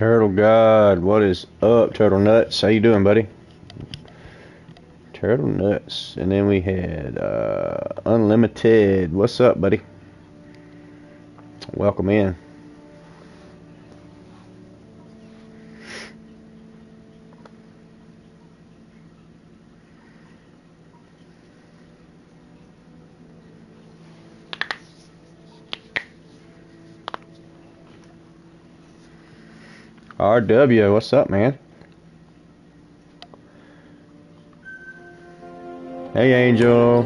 Turtle God, what is up, Turtle Nuts? How you doing, buddy? Turtle Nuts. And then we had Unlimited. What's up, buddy? Welcome in. RW, what's up, man? Hey, Angel.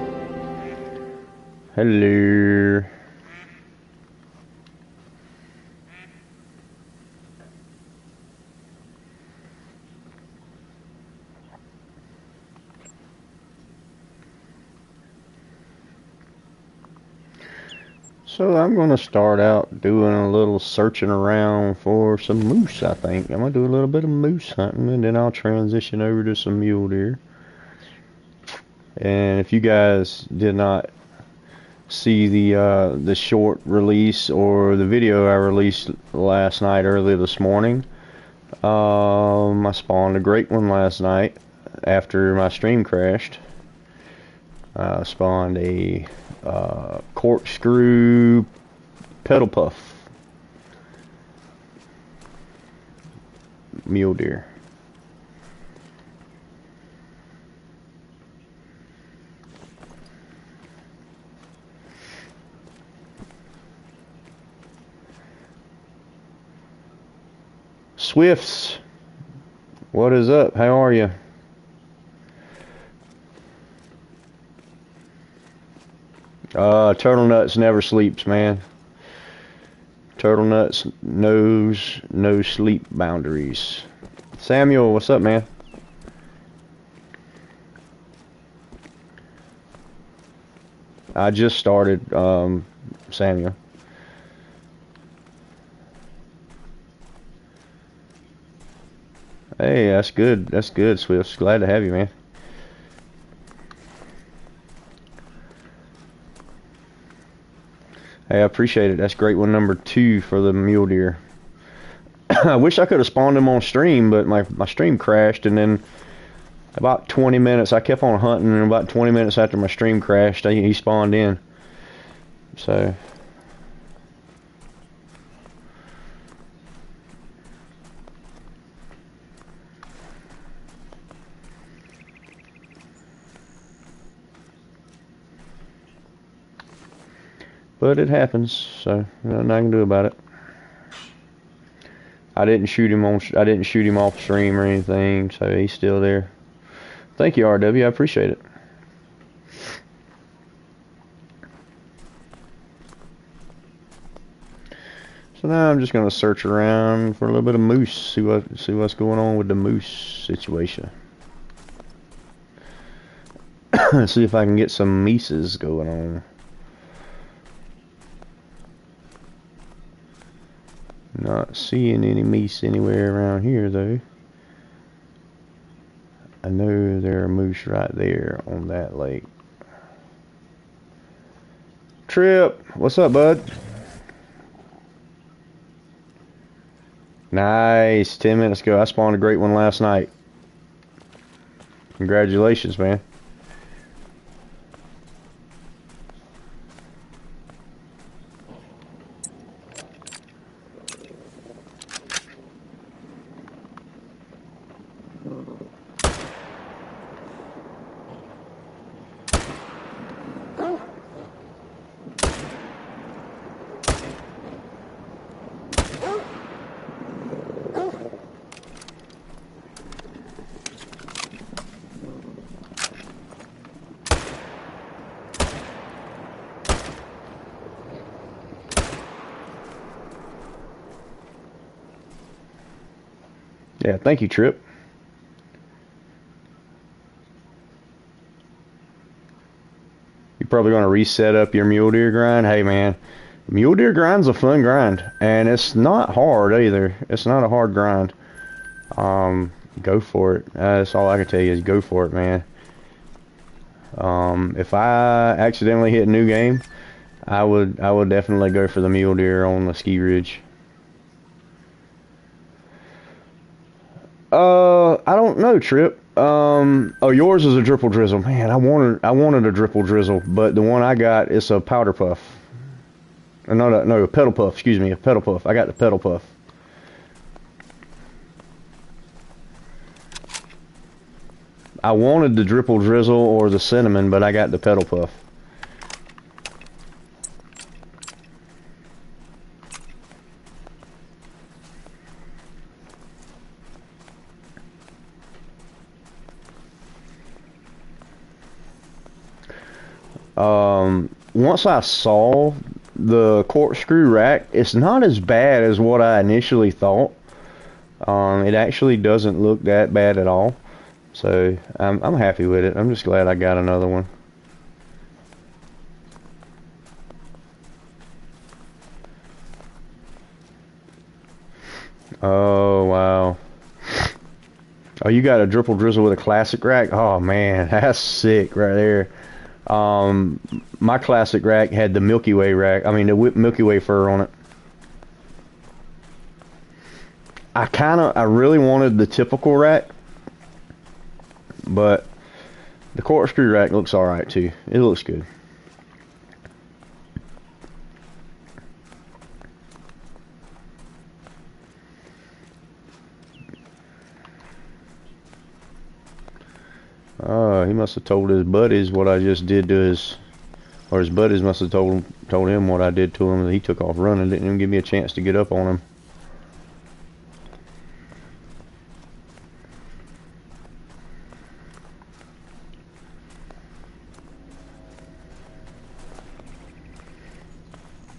Hello. So I'm going to start out doing a little searching around for some moose, I think. I'm going to do a little bit of moose hunting, and then I'll transition over to some mule deer. And if you guys did not see the short release or the video I released last night, early this morning, I spawned a great one last night after my stream crashed. I spawned a corkscrew pedal puff mule deer. Swifts, what is up? How are you? Turtle Nuts never sleeps, man. Turtle Nuts knows no sleep boundaries. Samuel, what's up, man? I just started, Samuel. Hey, that's good. That's good, Swifts. Glad to have you, man. Hey, I appreciate it. That's great one, number 2 for the mule deer. I wish I could have spawned him on stream, but my stream crashed, and then about 20 minutes, I kept on hunting, and about 20 minutes after my stream crashed, he spawned in. So... but it happens, so nothing I can do about it. I didn't shoot him off stream or anything, so he's still there. Thank you, RW. I appreciate it. So now I'm just gonna search around for a little bit of moose, see what's going on with the moose situation. See if I can get some meeses going on. Not seeing any meese anywhere around here, though. I know there are moose right there on that lake. Trip, what's up, bud? Nice, 10 minutes ago. I spawned a great one last night. Congratulations, man. Yeah, thank you, Trip. You're probably going to reset up your mule deer grind. Hey, man, mule deer grind's a fun grind, and it's not hard either. It's not a hard grind. Go for it. That's all I can tell you is go for it, man. If I accidentally hit new game, I would definitely go for the mule deer on the ski ridge. I don't know, Trip. Oh, yours is a dripple drizzle. Man, I wanted a dripple drizzle, but the one I got is a powder puff. No, a pedal puff. Excuse me, a pedal puff. I got the pedal puff. I wanted the dripple drizzle or the cinnamon, but I got the pedal puff. Once I saw the corkscrew rack, it's not as bad as what I initially thought. It actually doesn't look that bad at all. So I'm happy with it. I'm just glad I got another one. Oh wow. Oh, you got a dripple drizzle with a classic rack? Oh man, that's sick right there. My classic rack had the Milky Way rack. I mean the Milky Way fur on it. I really wanted the typical rack, but the corkscrew rack looks alright too. It looks good. He must have told his buddies what I just did to his, or his buddies must have told him what I did to him. He took off running, didn't even give me a chance to get up on him.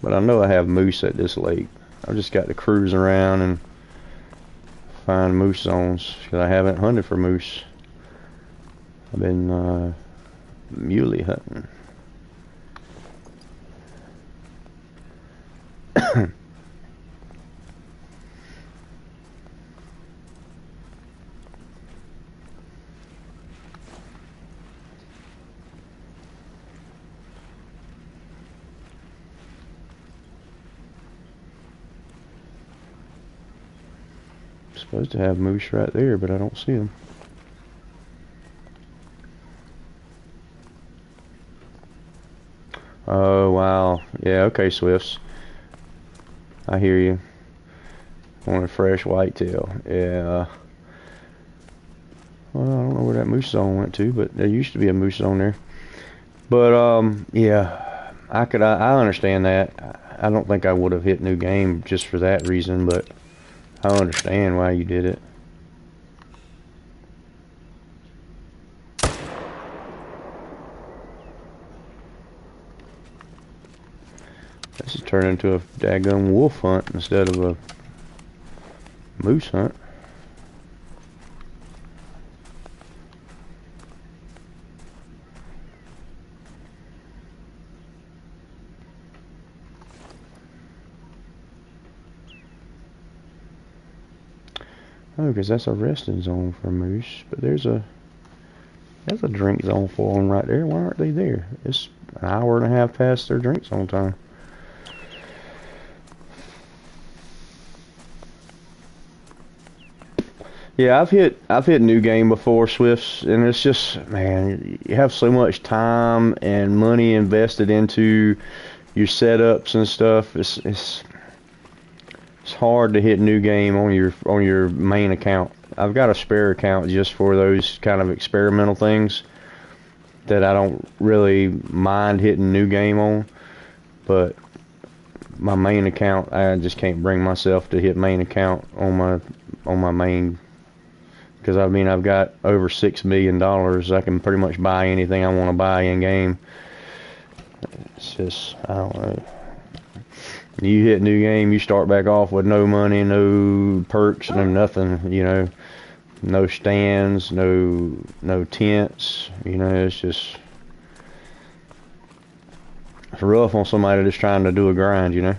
But I know I have moose at this lake. I've just got to cruise around and find moose zones because I haven't hunted for moose. I've been muley hunting. Supposed to have moose right there, but I don't see them. Oh wow, yeah, okay, Swifts. I hear you. Want a fresh whitetail, yeah. Well, I don't know where that moose zone went to, but there used to be a moose zone there. But yeah, I understand that. I don't think I would have hit new game just for that reason, but I understand why you did it. This is turning into a daggum wolf hunt instead of a moose hunt. Oh, because that's a resting zone for moose, but there's a drink zone for them right there. Why aren't they there? It's an hour and a half past their drink zone time. Yeah, I've hit new game before, Swifts, and it's just, man, you have so much time and money invested into your setups and stuff. It's hard to hit new game on your main account. I've got a spare account just for those kind of experimental things that I don't really mind hitting new game on, but my main account, I just can't bring myself to hit main account on my main, because I mean I've got over $6 million. I can pretty much buy anything I want to buy in game. It's just, I don't know. You hit new game, you start back off with no money, no perks, no nothing, you know, no stands, no tents, you know. It's rough on somebody that's trying to do a grind, you know.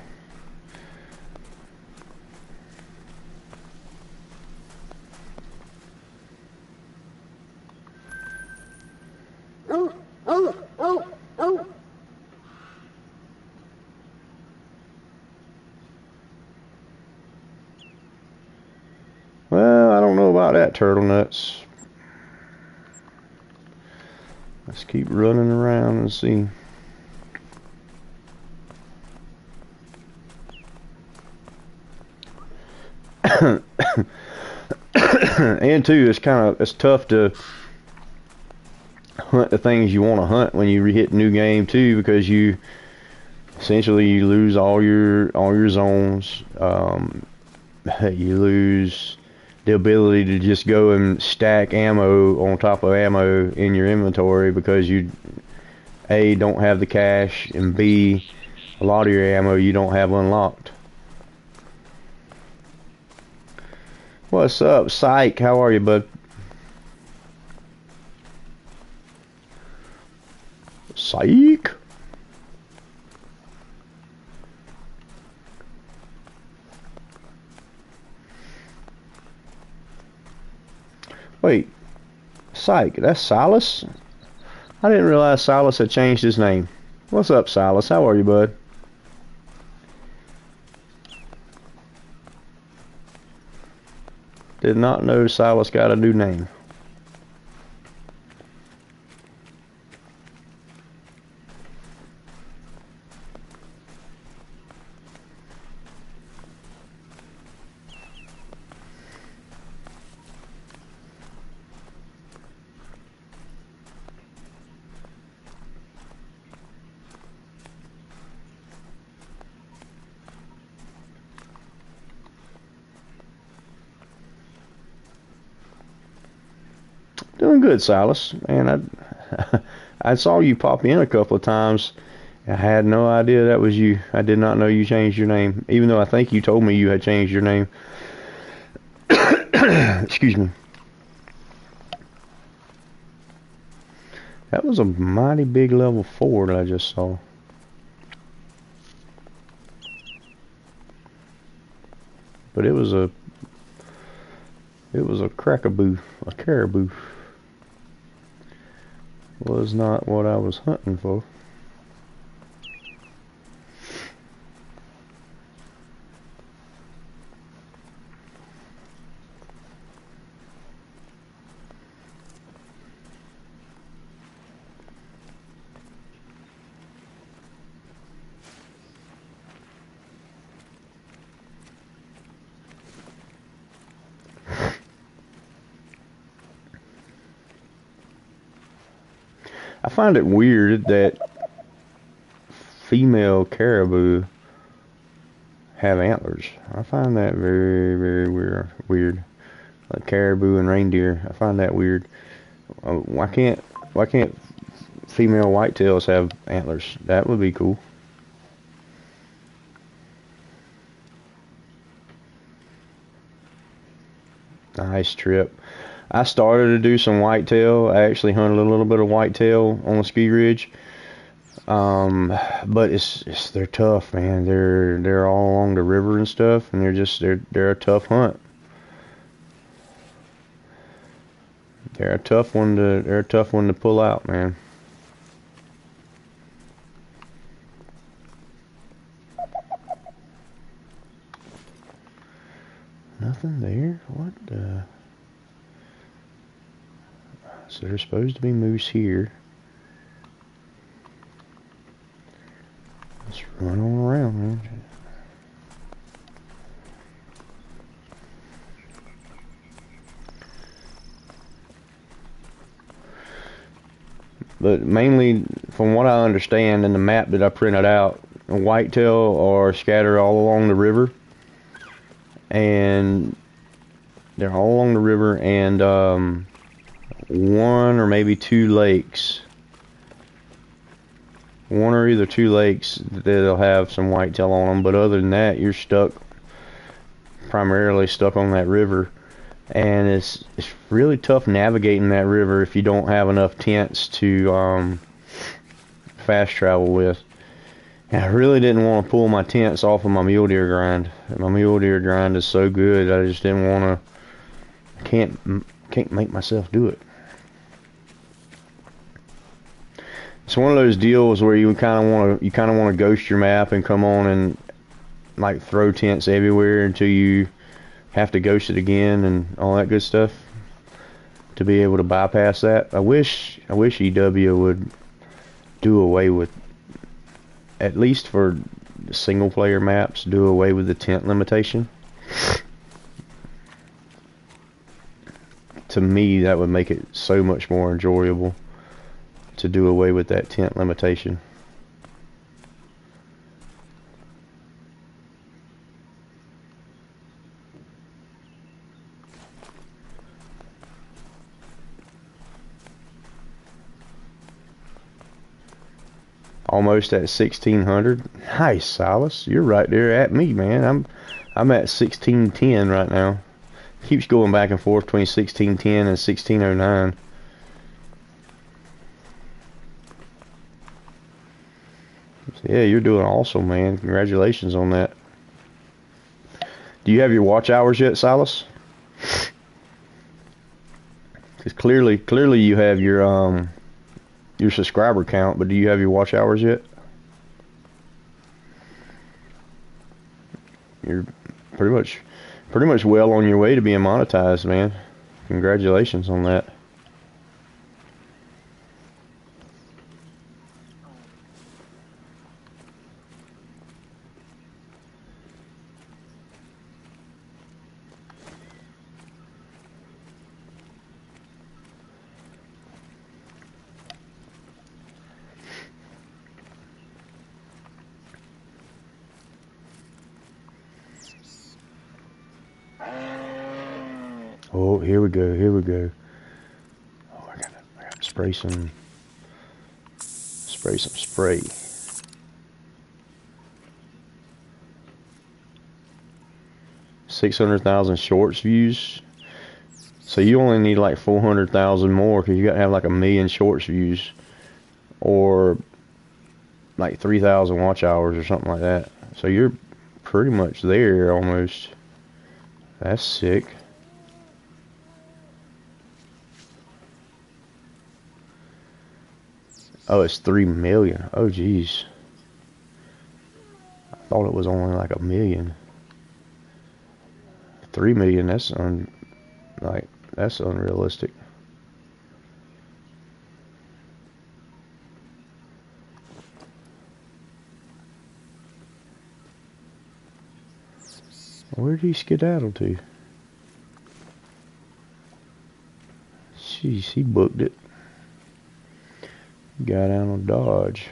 turtle nuts. Let's keep running around and see. And too, it's tough to hunt the things you want to hunt when you hit new game too, because you essentially lose all your zones. You lose the ability to just go and stack ammo on top of ammo in your inventory because you A, don't have the cash, and B, a lot of your ammo you don't have unlocked. What's up, Psych? How are you, bud? Psych? Wait, Psych, that's Silas? I didn't realize Silas had changed his name. What's up, Silas? How are you, bud? Did not know Silas got a new name. Doing good, Silas. Man, I saw you pop in a couple of times. I had no idea that was you. I did not know you changed your name, even though I think you told me you had changed your name. Excuse me. That was a mighty big level 4 that I just saw. But it was a crackaboo, a caribou. Was not what I was hunting for. I find it weird that female caribou have antlers. I find that very, very weird. Like caribou and reindeer, I find that weird. Why can't female whitetails have antlers? That would be cool. Nice trip. I started to do some whitetail. I actually hunted a little bit of whitetail on the ski ridge. But they're tough, man. They're all along the river and stuff, and they're a tough hunt. They're a tough one to pull out, man. Nothing there? What the? So there's supposed to be moose here. Let's run on around, man. But mainly, from what I understand in the map that I printed out, whitetail are scattered all along the river. And they're all along the river, and one or maybe two lakes. One or either two lakes that'll have some whitetail on them, but other than that, you're primarily stuck on that river, and it's really tough navigating that river if you don't have enough tents to fast travel with. And I really didn't want to pull my tents off of my mule deer grind. My mule deer grind is so good, I just didn't want to. Can't make myself do it. It's one of those deals where you kind of want to ghost your map and come on and throw tents everywhere until you have to ghost it again and all that good stuff. to be able to bypass that. I wish EW would do away with, at least for single player maps, do away with the tent limitation. To me, that would make it so much more enjoyable to do away with that tent limitation. Almost at 1600. Nice, Silas. You're right there at me, man. I'm at 1610 right now. Keeps going back and forth between 1610 and 1609. So yeah, you're doing awesome, man. Congratulations on that. Do you have your watch hours yet, Silas? Because clearly you have your subscriber count, but do you have your watch hours yet? You're pretty much well on your way to being monetized, man. Congratulations on that. Oh, here we go, here we go. Oh, I gotta spray some spray. 600,000 shorts views. So you only need like 400,000 more, because you gotta have like 1 million shorts views, or like 3,000 watch hours or something like that. So you're pretty much there almost. That's sick. Oh, it's 3 million. Oh, geez. I thought it was only like 1 million. 3 million, that's that's unrealistic. Where did he skedaddle to? Jeez, he booked it. Got out on Dodge.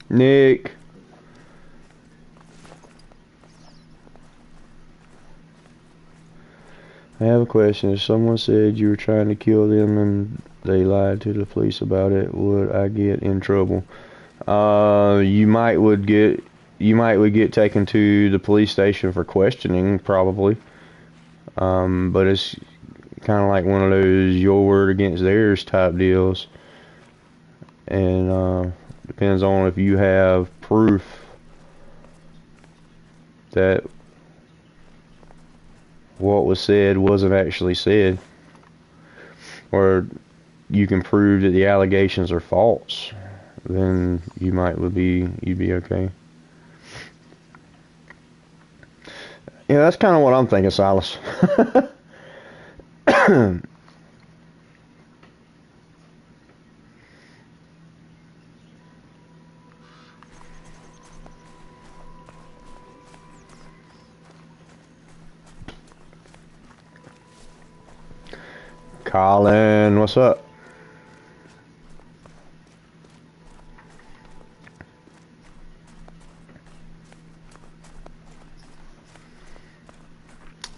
Nick. I have a question. If someone said you were trying to kill them and they lied to the police about it, would I get in trouble? You might would get taken to the police station for questioning, probably. But it's kind of like one of those your word against theirs type deals. And depends on if you have proof that what was said wasn't actually said, or you can prove that the allegations are false, then you'd be okay. Yeah, that's kind of what I'm thinking, Silas. Colin, what's up?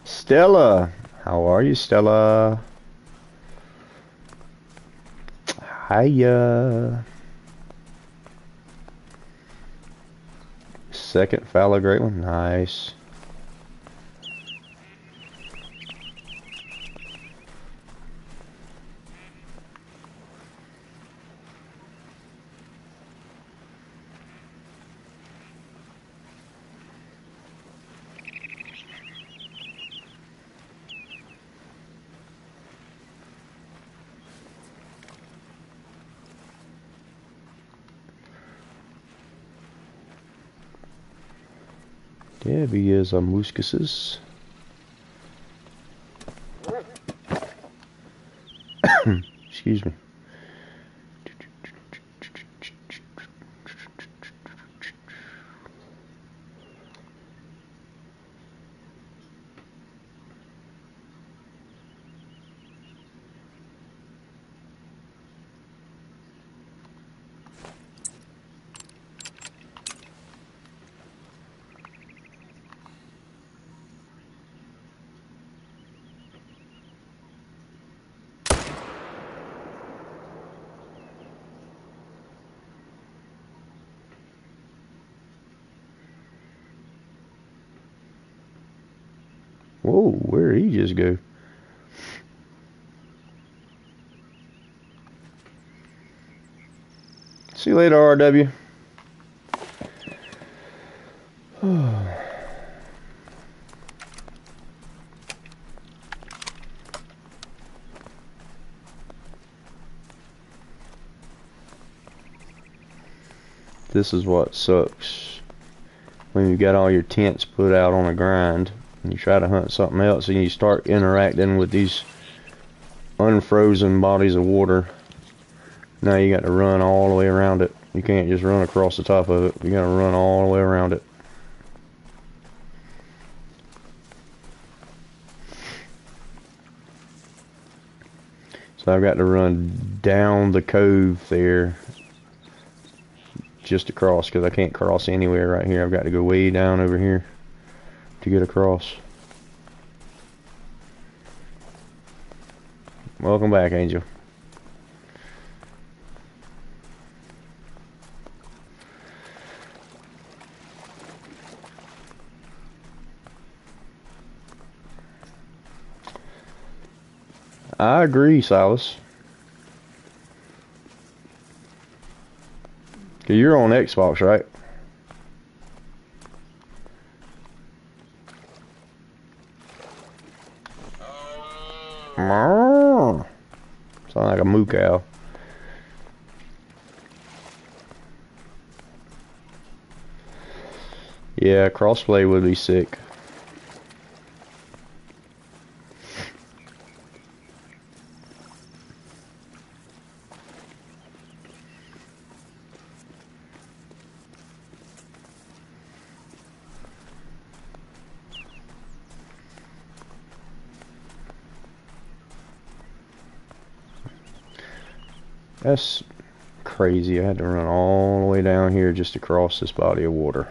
Stella, how are you, Stella? Hiya. Second fallow great one. Nice. Debbie is a muscuses. Excuse me. Whoa, where did he just go? See you later, RW. This is what sucks when you got all your tents put out on the grind and you try to hunt something else and you start interacting with these unfrozen bodies of water. Now you got to run all the way around it. You can't just run across the top of it. You got to run all the way around it. So I've got to run down the cove there just across because I can't cross anywhere right here. I've got to go way down over here to get across. Welcome back, Angel. I agree, Silas. You're on Xbox, right? Sound like a moo cow. Yeah, crossplay would be sick. That's crazy. I had to run all the way down here just to cross this body of water.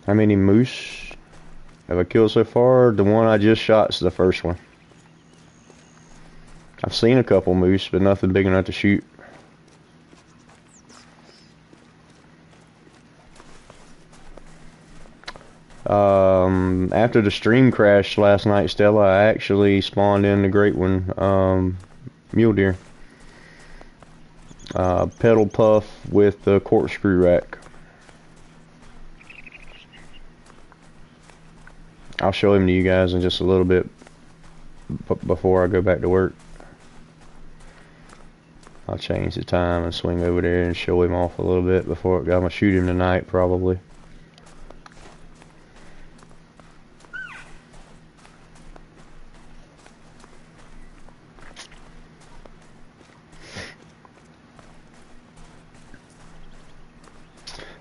How many moose have I killed so far? The one I just shot is the first one. I've seen a couple moose, but nothing big enough to shoot. After the stream crashed last night, Stella, I actually spawned in the great one, mule deer. Pedal puff with the corkscrew rack. I'll show him to you guys in just a little bit before I go back to work. I'll change the time and swing over there and show him off a little bit before I'm gonna shoot him tonight probably.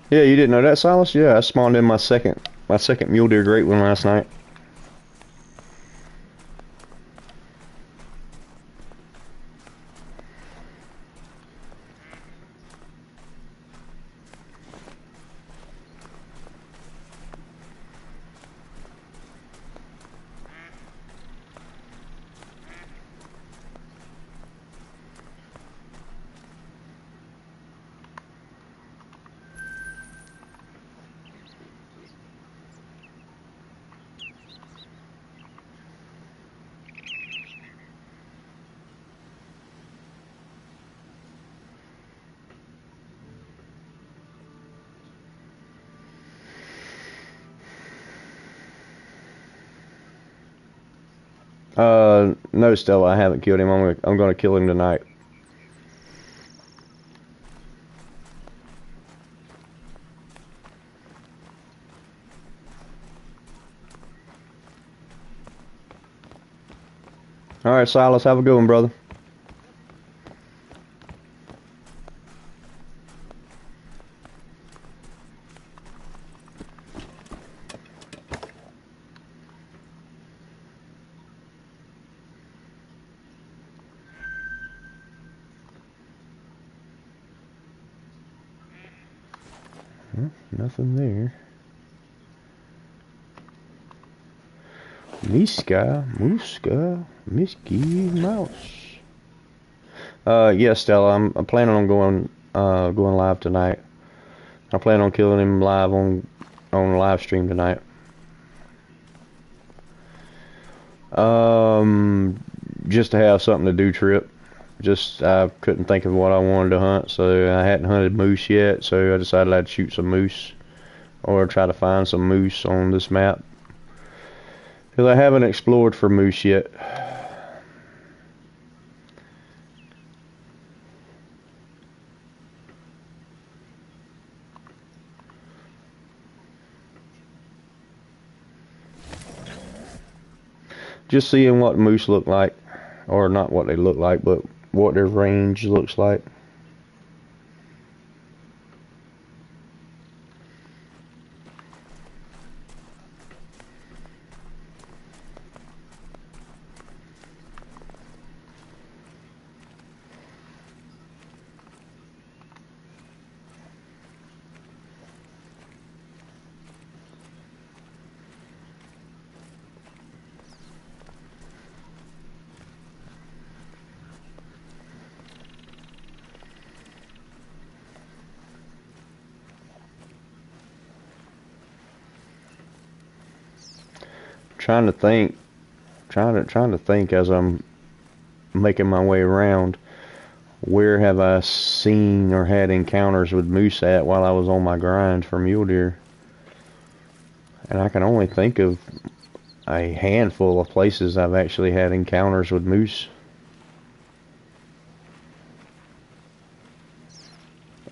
Yeah, you didn't know that, Silas? Yeah, I spawned in my second mule deer great one last night. No, Stella, I haven't killed him. I'm gonna kill him tonight. All right, Silas, have a good one, brother. Nothing there. Muska, Mickey Mouse. Yeah, Stella, I'm planning on going live tonight. I plan on killing him live on live stream tonight. Just to have something to do, Trip. Just I couldn't think of what I wanted to hunt, so I hadn't hunted moose yet, so I decided I'd shoot some moose or try to find some moose on this map. Because I haven't explored for moose yet. Just seeing what moose look like. Or not what they look like, but what their range looks like. Trying to think as I'm making my way around. Where have I seen or had encounters with moose at while I was on my grind for mule deer? And I can only think of a handful of places I've actually had encounters with moose.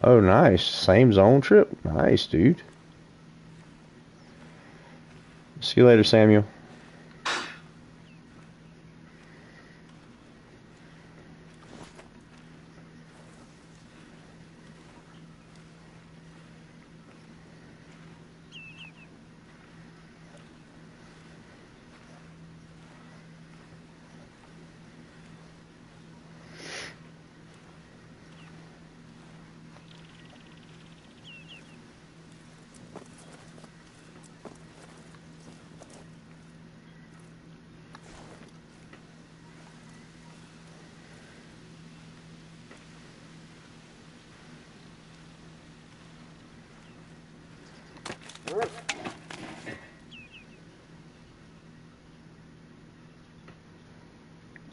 Oh, nice. Same zone, Trip. Nice, dude. See you later, Samuel.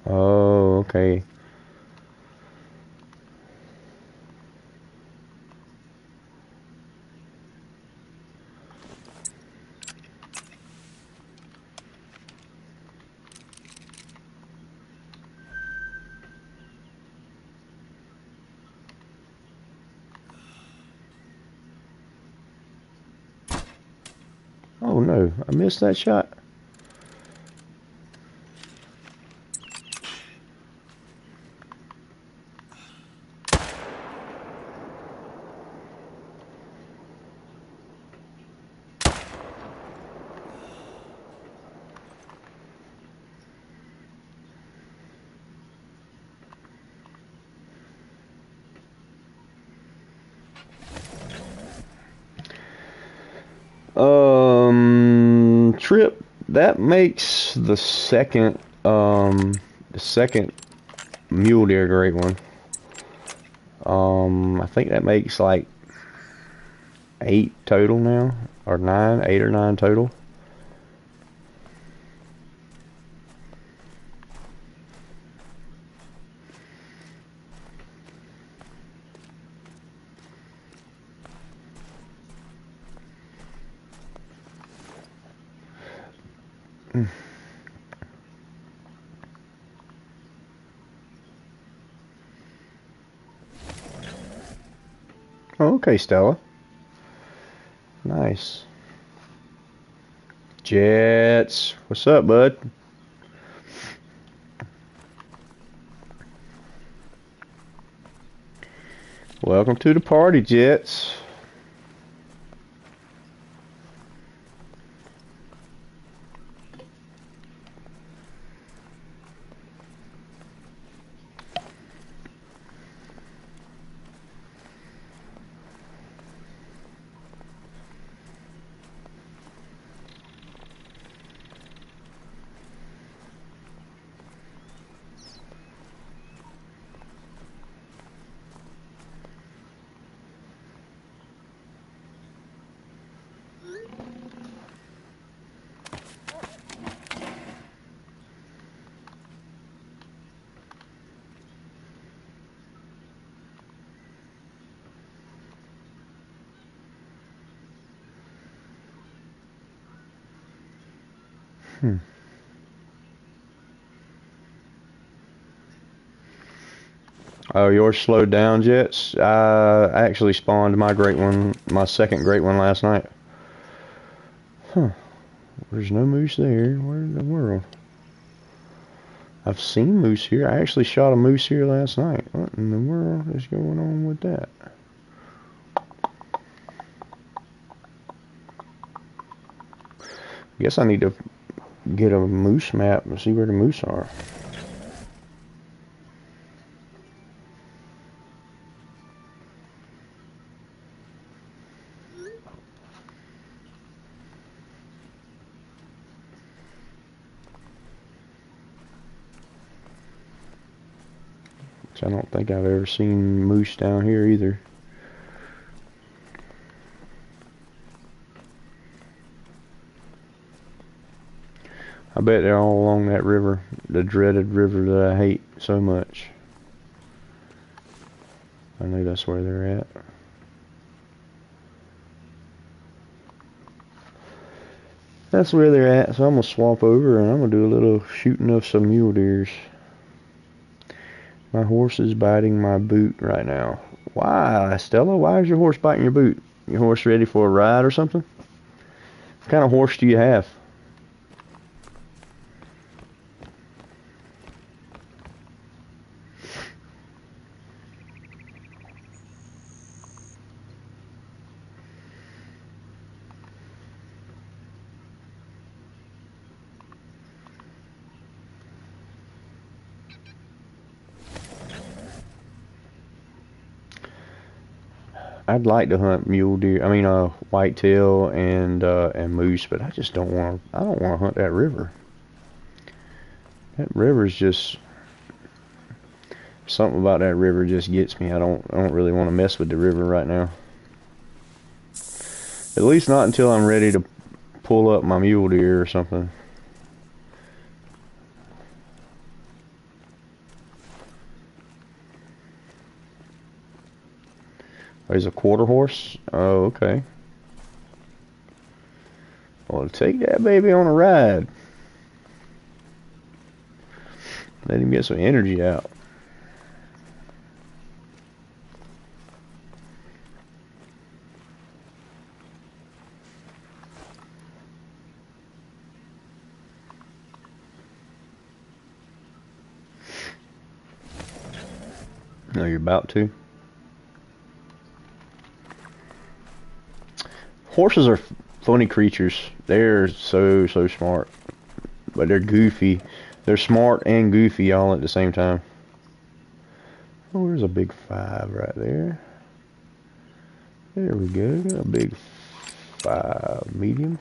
Oh, okay. Oh no, I missed that shot. Trip, that makes the second mule deer great one. I think that makes like 8 total now, or 9, 8 or 9 total. Okay, Stella. Nice. Jets. What's up, bud? Welcome to the party, Jets. Oh, yours slowed down, Jets? I actually spawned my great one, my second great one last night. Huh. There's no moose there. Where in the world? I've seen moose here. I actually shot a moose here last night. What in the world is going on with that? I guess I need to get a moose map and see where the moose are. Which I don't think I've ever seen moose down here either. I bet they're all along that river, the dreaded river that I hate so much. I know that's where they're at. That's where they're at, so I'm going to swap over and I'm going to do a little shooting of some mule deers. My horse is biting my boot right now. Why, Stella? Why is your horse biting your boot? Your horse ready for a ride or something? What kind of horse do you have? I'd like to hunt mule deer. I mean, whitetail and moose, but I just don't want. I don't want to hunt that river. That river's just something about that river just gets me. I don't really want to mess with the river right now. At least not until I'm ready to pull up my mule deer or something. There's a quarter horse? Oh, okay. Well, take that baby on a ride. Let him get some energy out. No, you're about to. Horses are funny creatures. They're so smart, but they're goofy. They're smart and goofy all at the same time. Oh, there's a big 5 right there. There we go. Got a big 5 medium.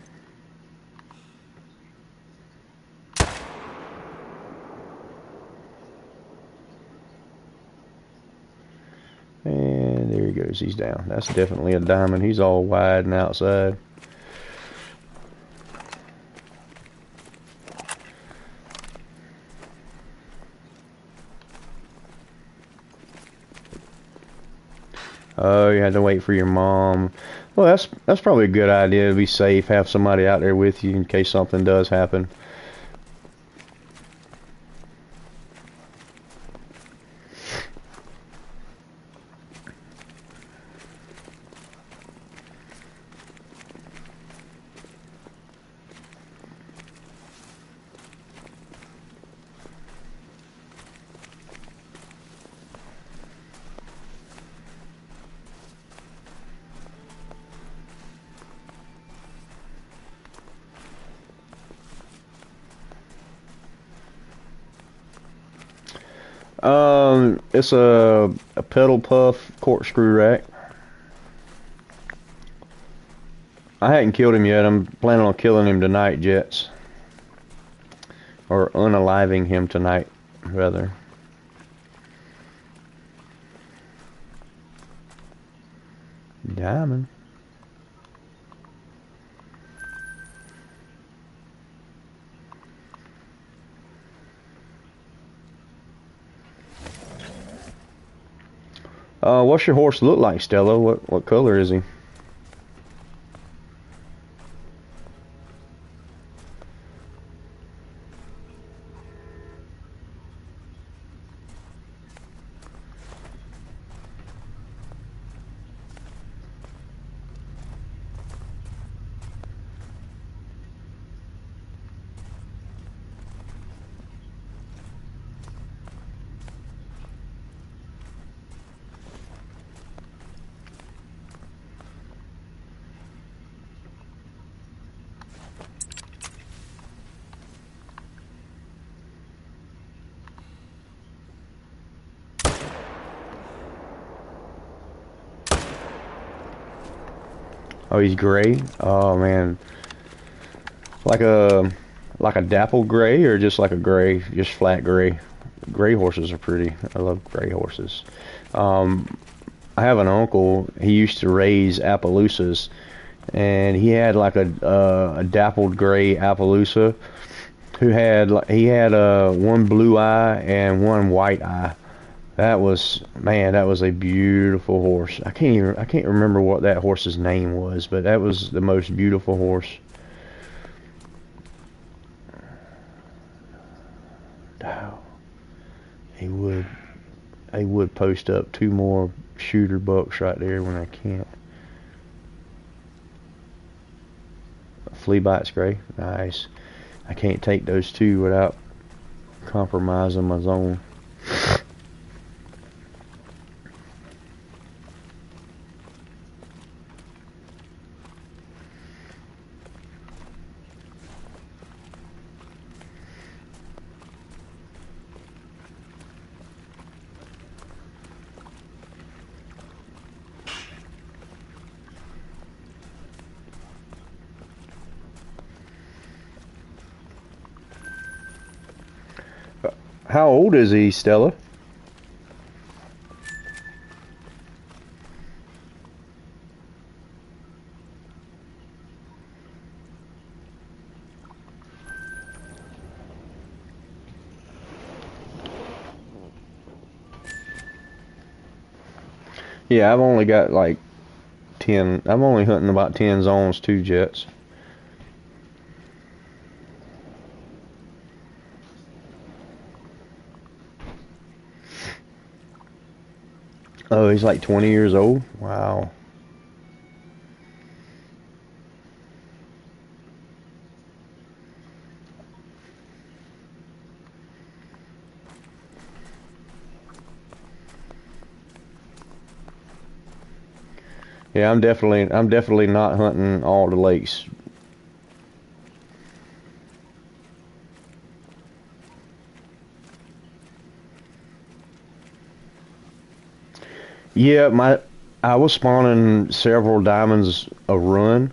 And there he goes. He's down. That's definitely a diamond. He's all wide and outside. Oh, you had to wait for your mom. Well, that's probably a good idea to be safe. Have somebody out there with you in case something does happen. It's a pedal puff corkscrew rack. I hadn't killed him yet. I'm planning on killing him tonight, Jets. Or unaliving him tonight, rather. Diamond. What's your horse look like, Stella? What color is he? Oh, he's gray. Oh man, like a dapple gray, or just like a gray, just flat gray. Gray horses are pretty. I love gray horses. I have an uncle. He used to raise Appaloosas, and he had like a dappled gray Appaloosa, he had one blue eye and one white eye. That was, man, that was a beautiful horse. I can't remember what that horse's name was, but that was the most beautiful horse. Oh, he would post up two more shooter bucks right there when I can't. Flea bites gray, nice. I can't take those two without compromising my zone. How old is he, Stella? Yeah, I've only got like 10. I'm only hunting about 10 zones, 2 Jets. Oh, he's like 20 years old? Wow. Yeah, I'm definitely not hunting all the lakes. Yeah, I was spawning several diamonds a run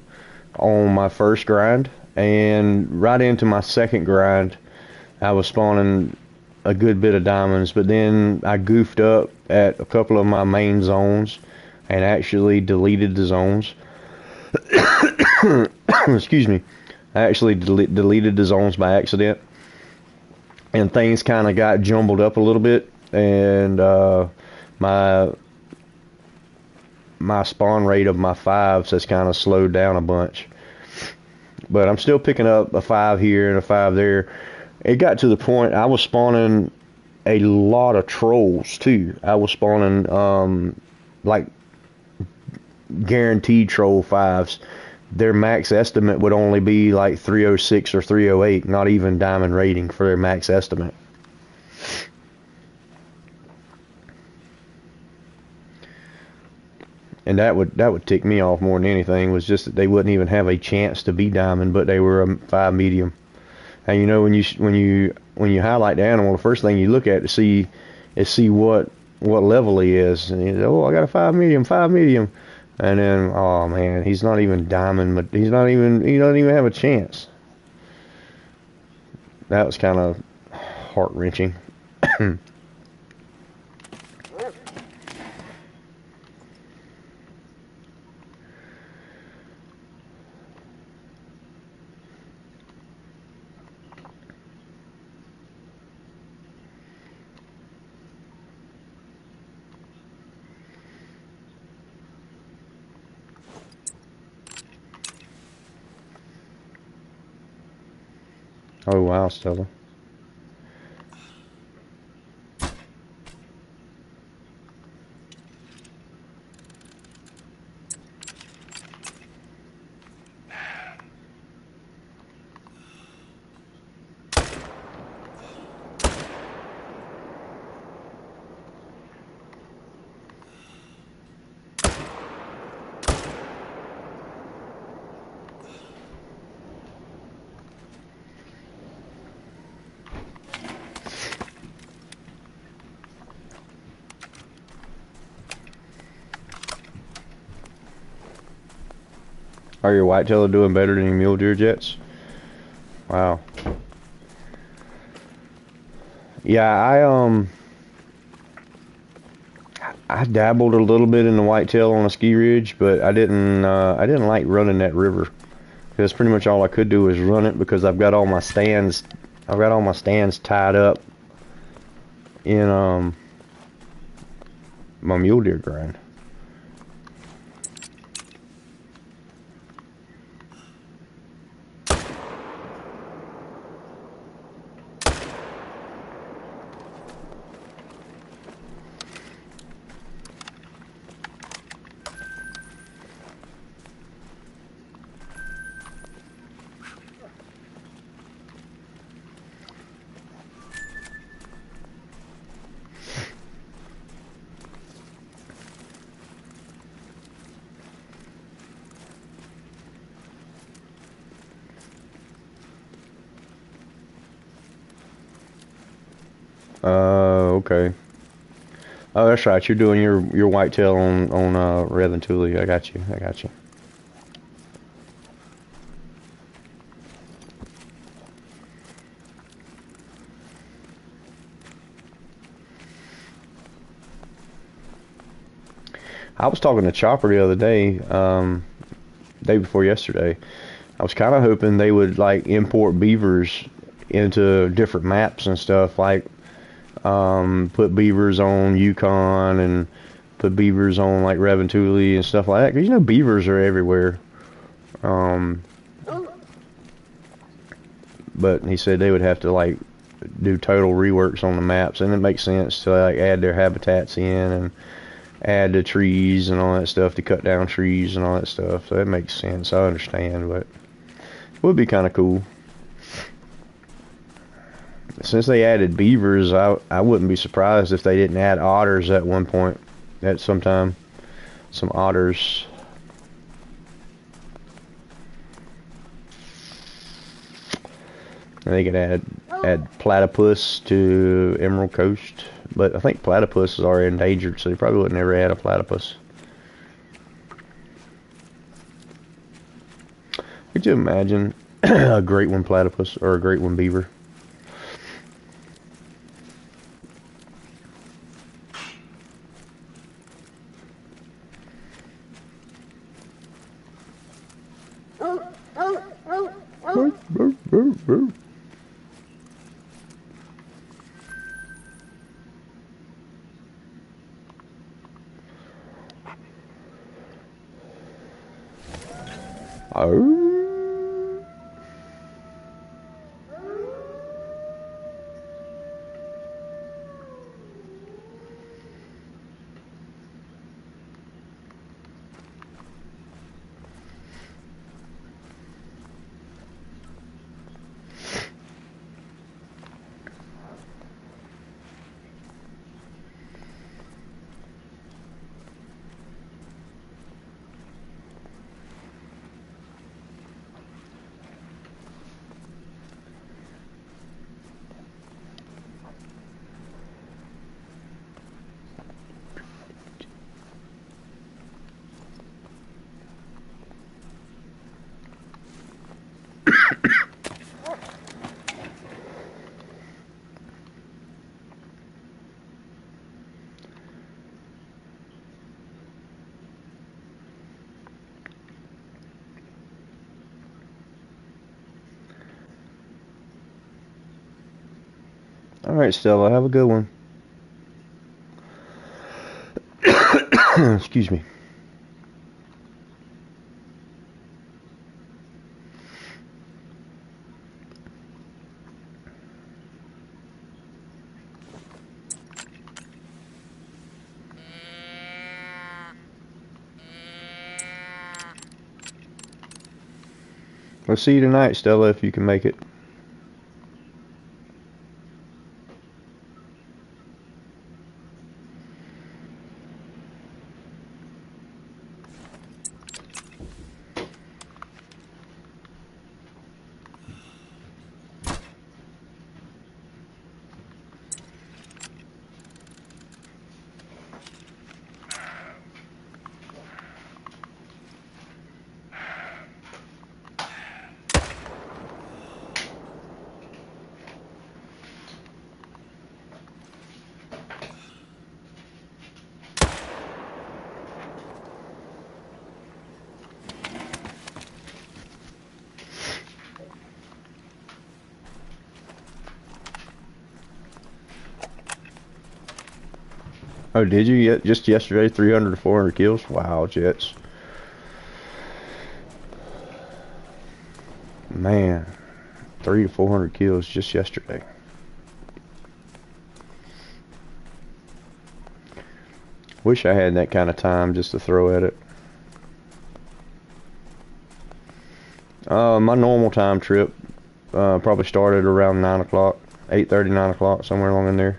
on my first grind, and right into my second grind, I was spawning a good bit of diamonds, but then I goofed up at a couple of my main zones and actually deleted the zones. Excuse me. I actually deleted the zones by accident, and things kind of got jumbled up a little bit, and my spawn rate of my 5s has kind of slowed down a bunch. But I'm still picking up a 5 here and a 5 there. It got to the point I was spawning a lot of trolls too. I was spawning like guaranteed troll 5s. Their max estimate would only be like 306 or 308, not even diamond rating for their max estimate. And that would tick me off more than anything, was just that they wouldn't even have a chance to be diamond, but they were a 5 medium. And you know, when you highlight the animal, the first thing you look at to see and see what level he is. And he's, oh, I got a 5 medium, 5 medium. And then, oh man, he's not even diamond, but he doesn't even have a chance. That was kind of heart-wrenching. Oh wow, Stella. Are your whitetail doing better than your mule deer jets? Wow. Yeah, I dabbled a little bit in the whitetail on a ski ridge, but I didn't like running that river. That's pretty much all I could do is run it because I've got all my stands tied up in my mule deer grind. Okay. Oh, that's right. You're doing your whitetail on Red and Thule. I got you. I got you. I was talking to Chopper the other day, day before yesterday. I was kind of hoping they would like import beavers into different maps and stuff, like put beavers on Yukon and put beavers on like Reventouli and stuff like that. 'Cause you know beavers are everywhere. But he said they would have to like do total reworks on the maps, and it makes sense to like add their habitats in and add the trees and all that stuff to cut down trees and all that stuff. So that makes sense. I understand, but it would be kind of cool. Since they added beavers, I wouldn't be surprised if they didn't add otters at one point, at some time. Some otters. And they could add platypus to Emerald Coast, but I think platypus is already endangered, so they probably wouldn't ever add a platypus. Could you imagine a great one platypus or a great one beaver? Alright, Stella, have a good one. Excuse me. We'll see you tonight, Stella, if you can make it. Oh, did you get just yesterday 300 to 400 kills? Wow, Jets. Man, 300 to 400 kills just yesterday. Wish I had that kind of time just to throw at it. My normal time trip probably started around 9 o'clock, 8:30, 9 o'clock, somewhere along in there.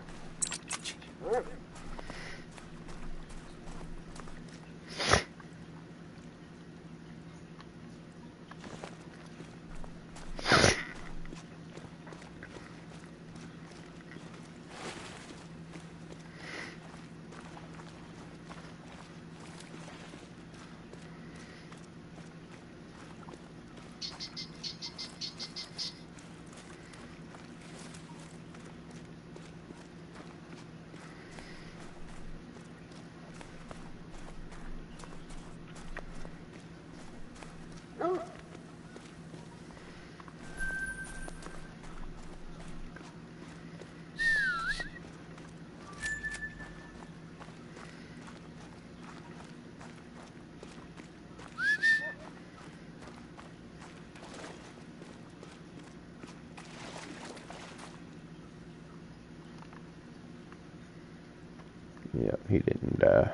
Yep, he didn't die.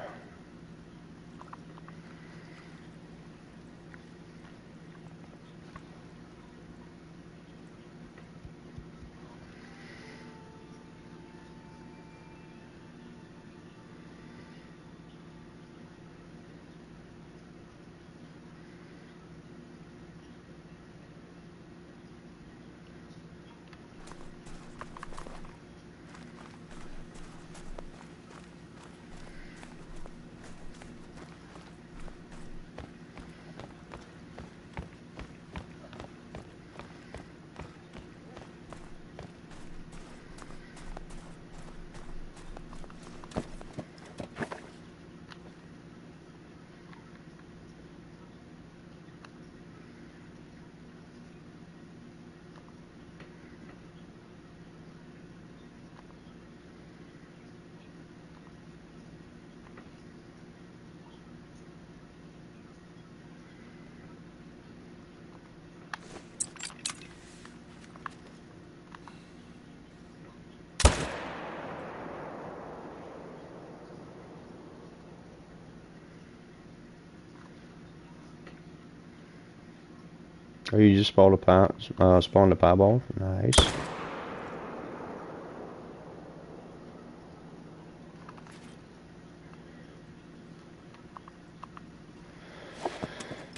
Oh, you just spawned a pieball. Nice.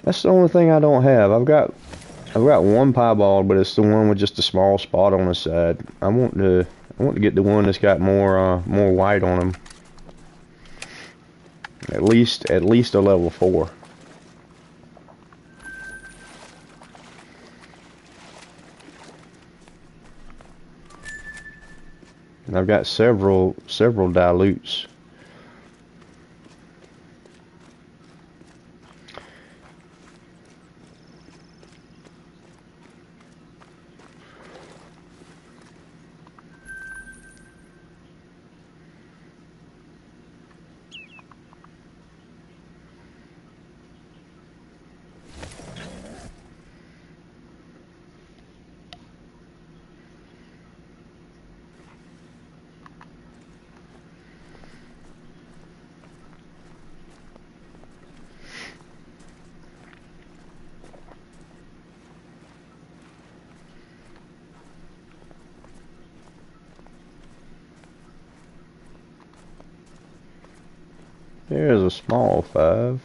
That's the only thing I don't have. I've got one piebald, but it's the one with just a small spot on the side. I want to get the one that's got more white on them. At least a level 4. And I've got several dilutes. There's a small 5.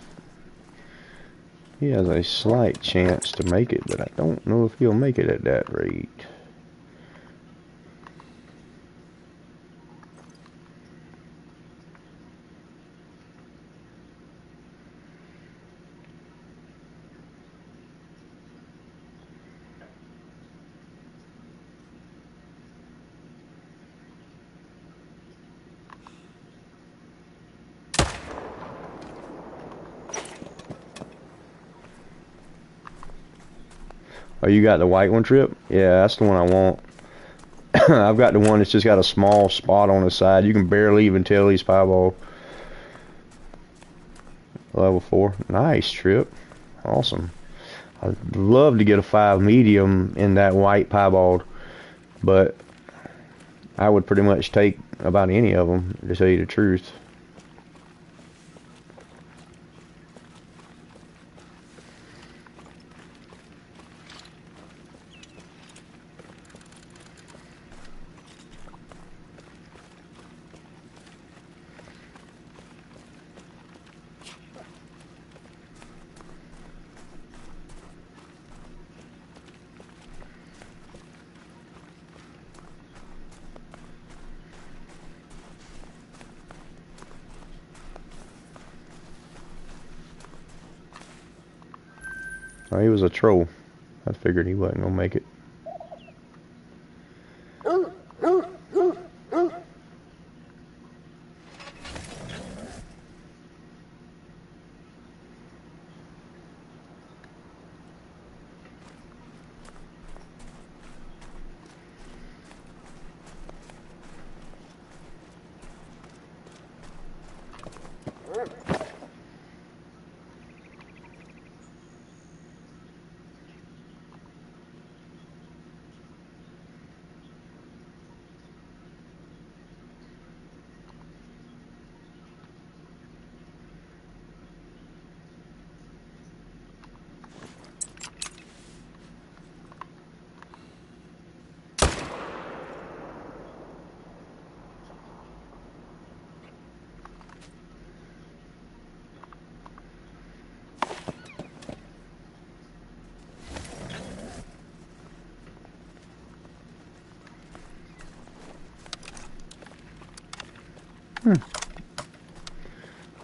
He has a slight chance to make it, but I don't know if he'll make it at that rate. Oh, you got the white one, Trip? Yeah, that's the one I want. I've got the one that's just got a small spot on the side. You can barely even tell he's piebald. Level 4. Nice, Trip. Awesome. I'd love to get a 5 medium in that white piebald, but I would pretty much take about any of them, to tell you the truth. Oh, he was a troll. I figured he wasn't gonna make it.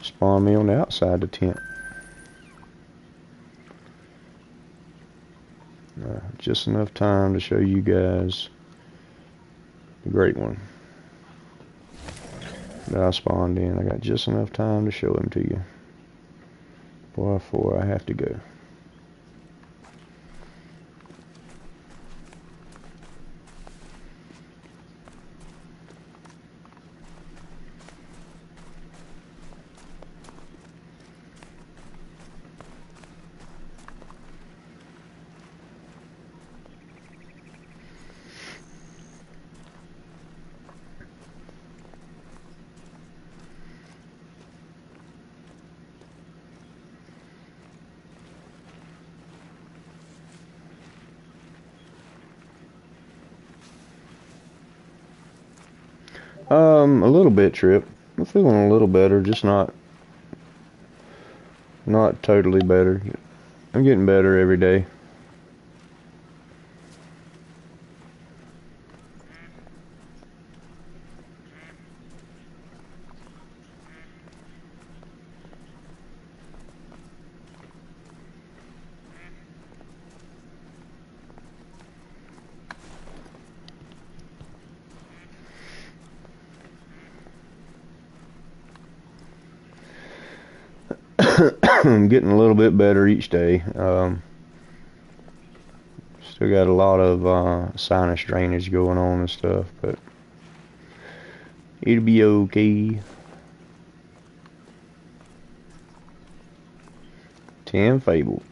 Spawn me on the outside the tent. Just enough time to show you guys the great one that I spawned in. I got just enough time to show him to you before I have to go. A little bit, Trip. I'm feeling a little better, just not totally better. I'm getting better every day. I'm getting a little bit better each day. Still got a lot of sinus drainage going on and stuff, but it'll be okay. 10 Fable.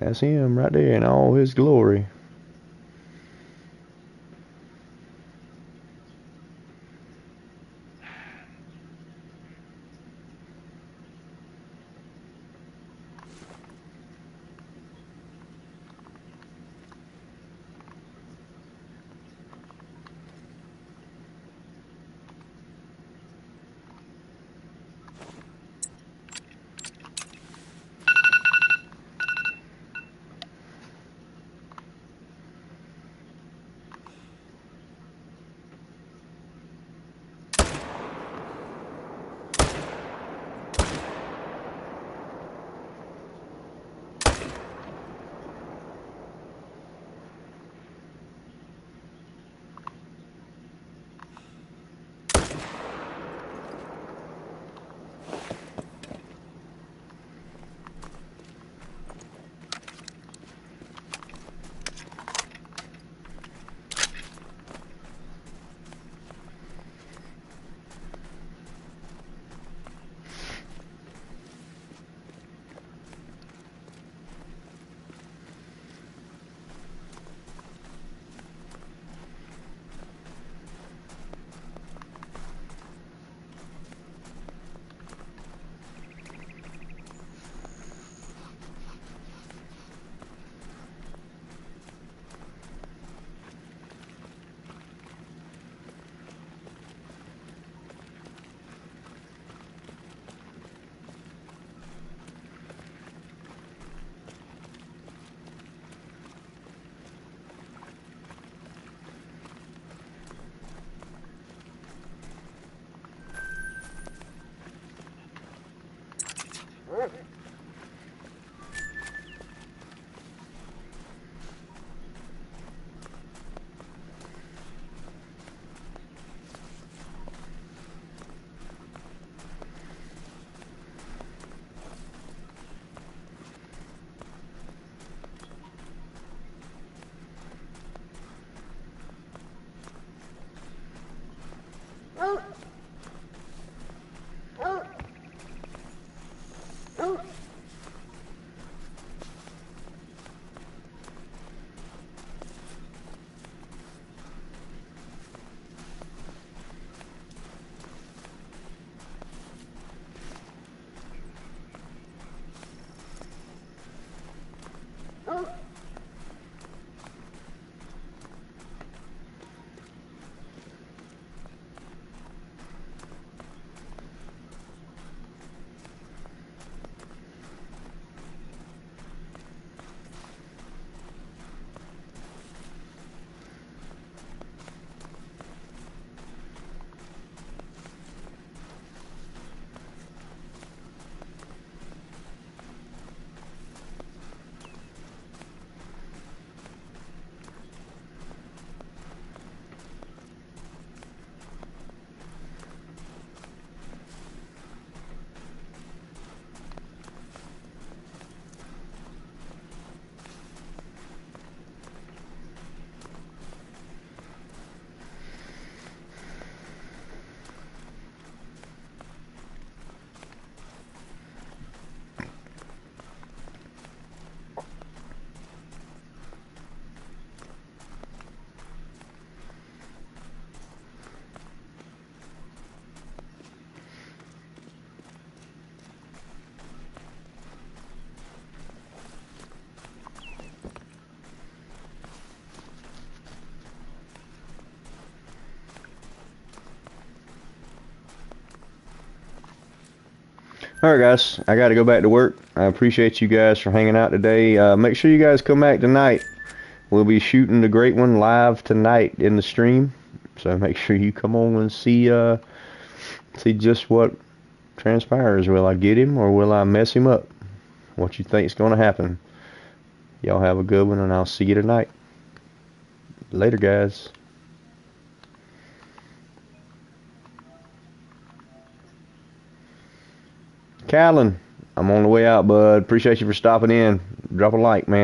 That's him right there in all his glory. Alright guys, I gotta go back to work. I appreciate you guys for hanging out today. Make sure you guys come back tonight. We'll be shooting the Great One live tonight in the stream. So make sure you come on and see just what transpires. Will I get him or will I mess him up? What you think's gonna happen? Y'all have a good one and I'll see you tonight. Later guys. Callan, I'm on the way out, bud. Appreciate you for stopping in. Drop a like, man.